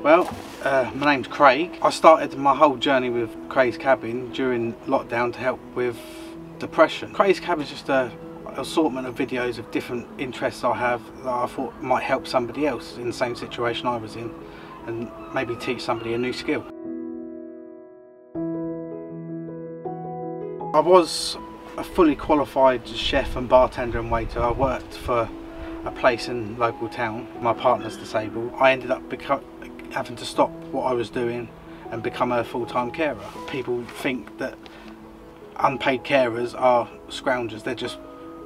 Well, my name's Craig. I started my whole journey with Craig's Cabin during lockdown to help with depression. Craig's Cabin is just an assortment of videos of different interests I have that I thought might help somebody else in the same situation I was in, and maybe teach somebody a new skill. I was a fully qualified chef and bartender and waiter. I worked for a place in local town. My partner's disabled. I ended up having to stop what I was doing and become a full-time carer. People think that unpaid carers are scroungers. They're just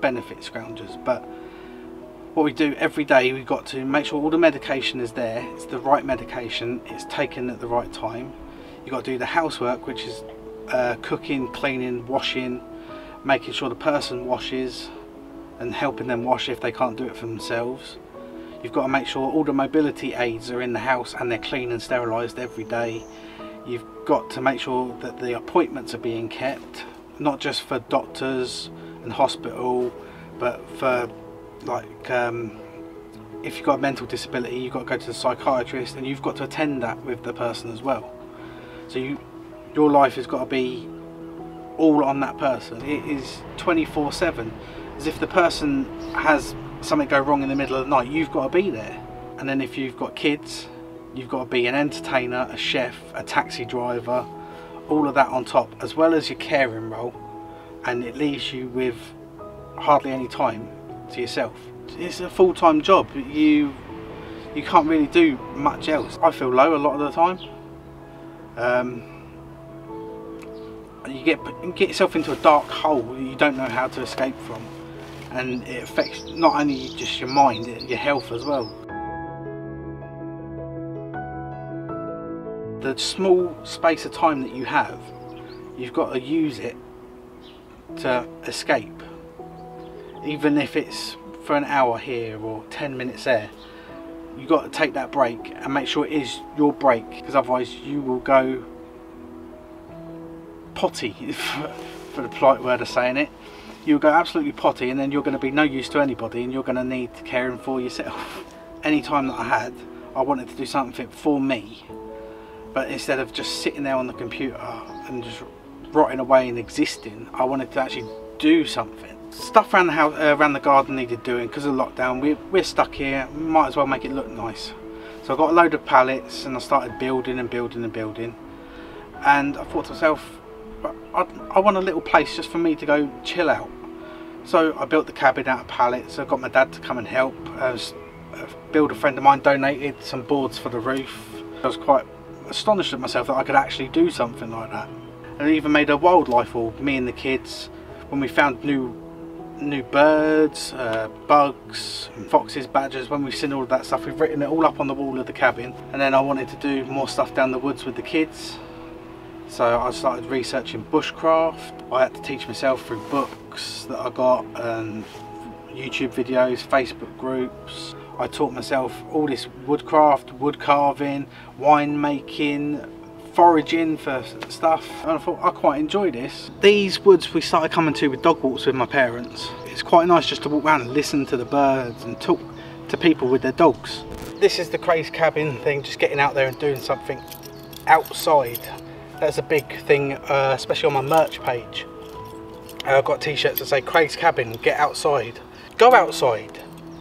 benefit scroungers. But what we do every day, we've got to make sure all the medication is there. It's the right medication. It's taken at the right time. You've got to do the housework, which is cooking, cleaning, washing, making sure the person washes and helping them wash if they can't do it for themselves. You've got to make sure all the mobility aids are in the house and they're clean and sterilised every day. You've got to make sure that the appointments are being kept, not just for doctors and hospital, but for like if you've got a mental disability, you've got to go to the psychiatrist and you've got to attend that with the person as well. So your life has got to be all on that person. It is 24/7. As if the person has something go wrong in the middle of the night, you've got to be there. And then if you've got kids, you've got to be an entertainer, a chef, a taxi driver, all of that on top, as well as your caring role, and it leaves you with hardly any time to yourself. It's a full-time job. You can't really do much else. I feel low a lot of the time. You get yourself into a dark hole you don't know how to escape from, and it affects not only just your mind, your health as well. The small space of time that you have, you've got to use it to escape, even if it's for an hour here or 10 minutes there. You've got to take that break and make sure it is your break, because otherwise you will go potty, for the polite word of saying it. You'll go absolutely potty, and then you're going to be no use to anybody, and you're going to need caring for yourself. Any time that I had, I wanted to do something for me, but instead of just sitting there on the computer and just rotting away and existing, I wanted to actually do something. Stuff around the house, around the garden needed doing because of lockdown. We're stuck here, might as well make it look nice. So I got a load of pallets and I started building and building and building, and I thought to myself, I want a little place just for me to go chill out. So I built the cabin out of pallets. I got my dad to come and help. A builder friend of mine donated some boards for the roof. I was quite astonished at myself that I could actually do something like that. And I even made a wildlife wall, me and the kids, when we found new birds, bugs, foxes, badgers. When we've seen all of that stuff, we've written it all up on the wall of the cabin. And then I wanted to do more stuff down the woods with the kids. So I started researching bushcraft. I had to teach myself through books that I got, and YouTube videos, Facebook groups. I taught myself all this woodcraft, wood carving, wine making, foraging for stuff, and I thought I quite enjoy this. These woods we started coming to with dog walks with my parents. It's quite nice just to walk around and listen to the birds and talk to people with their dogs. This is the Craig's Cabin thing, just getting out there and doing something outside. That's a big thing, especially on my merch page. I've got t-shirts that say Craig's Cabin, get outside. Go outside,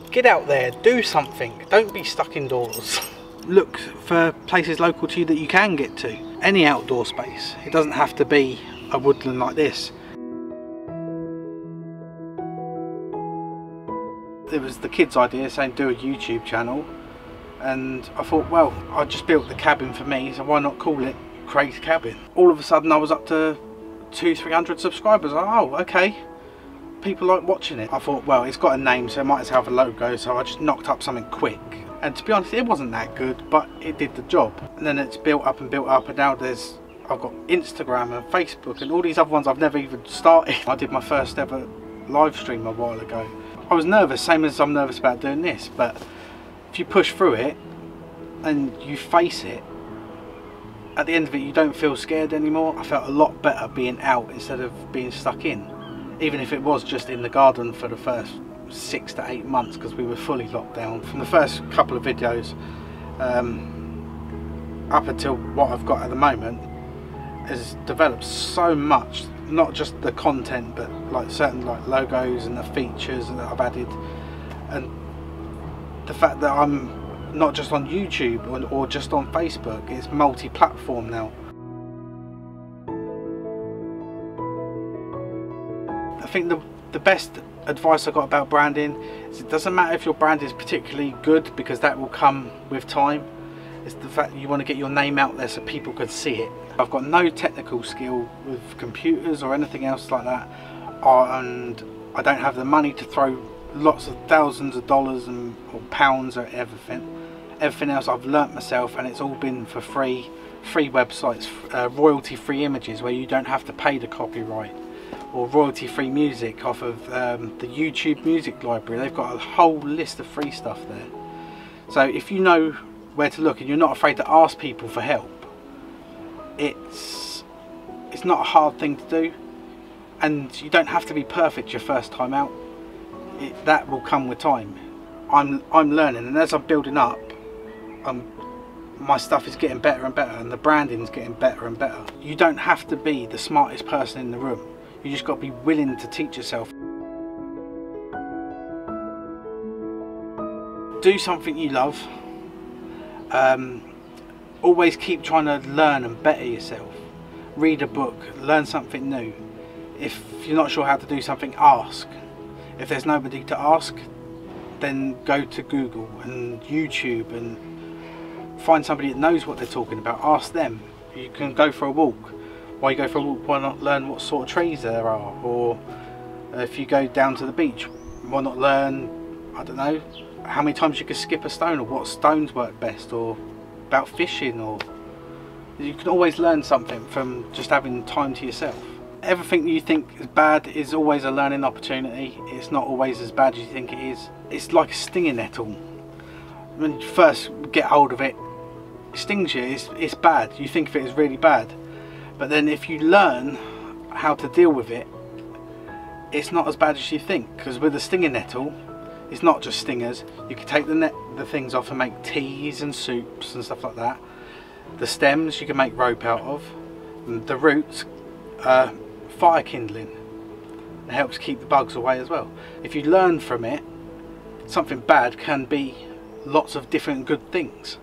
get out there, do something. Don't be stuck indoors. Look for places local to you that you can get to. Any outdoor space. It doesn't have to be a woodland like this. It was the kids' idea saying do a YouTube channel, and I thought, well, I just built the cabin for me, so why not call it Craig's Cabin? All of a sudden I was up to 200-300 subscribers. Oh, okay, people like watching it. I thought, well, it's got a name, so it might as well have a logo, so I just knocked up something quick. And to be honest, it wasn't that good, but it did the job. And then it's built up, and now I've got Instagram and Facebook and all these other ones I've never even started. I did my first ever live stream a while ago. I was nervous, same as I'm nervous about doing this, but if you push through it and you face it, at the end of it you don't feel scared anymore. I felt a lot better being out instead of being stuck in, even if it was just in the garden for the first 6 to 8 months, because we were fully locked down. From the first couple of videos, up until what I've got at the moment, has developed so much. Not just the content, but like certain like logos and the features that I've added, and the fact that I'm not just on YouTube or just on Facebook. It's multi-platform now. I think the best advice I got about branding is it doesn't matter if your brand is particularly good, because that will come with time. It's the fact that you want to get your name out there so people can see it. I've got no technical skill with computers or anything else like that, and I don't have the money to throw lots of thousands of dollars or pounds at everything. Everything else I've learnt myself, and it's all been for free websites, royalty-free images where you don't have to pay the copyright, or royalty-free music off of the YouTube music library. They've got a whole list of free stuff there. So if you know where to look and you're not afraid to ask people for help, it's not a hard thing to do, and you don't have to be perfect your first time out. That will come with time. I'm learning, and as I'm building up, my stuff is getting better and better, and the branding is getting better and better. You don't have to be the smartest person in the room. You just got to be willing to teach yourself. Do something you love. Always keep trying to learn and better yourself. Read a book, learn something new. If you're not sure how to do something, ask. If there's nobody to ask, then go to Google and YouTube and find somebody that knows what they're talking about. Ask them. You can go for a walk. Why you go for a walk? Why not learn what sort of trees there are? Or if you go down to the beach, why not learn, I don't know, how many times you can skip a stone, or what stones work best, or about fishing. Or you can always learn something from just having time to yourself. Everything you think is bad is always a learning opportunity. It's not always as bad as you think it is. It's like a stinging nettle. When you first get hold of it, it stings you. It's bad. You think of it as really bad, but then if you learn how to deal with it, it's not as bad as you think. Because with a stinging nettle, it's not just stingers. You can take the things off and make teas and soups and stuff like that. The stems you can make rope out of, and the roots fire kindling. It helps keep the bugs away as well. If you learn from it, something bad can be lots of different good things.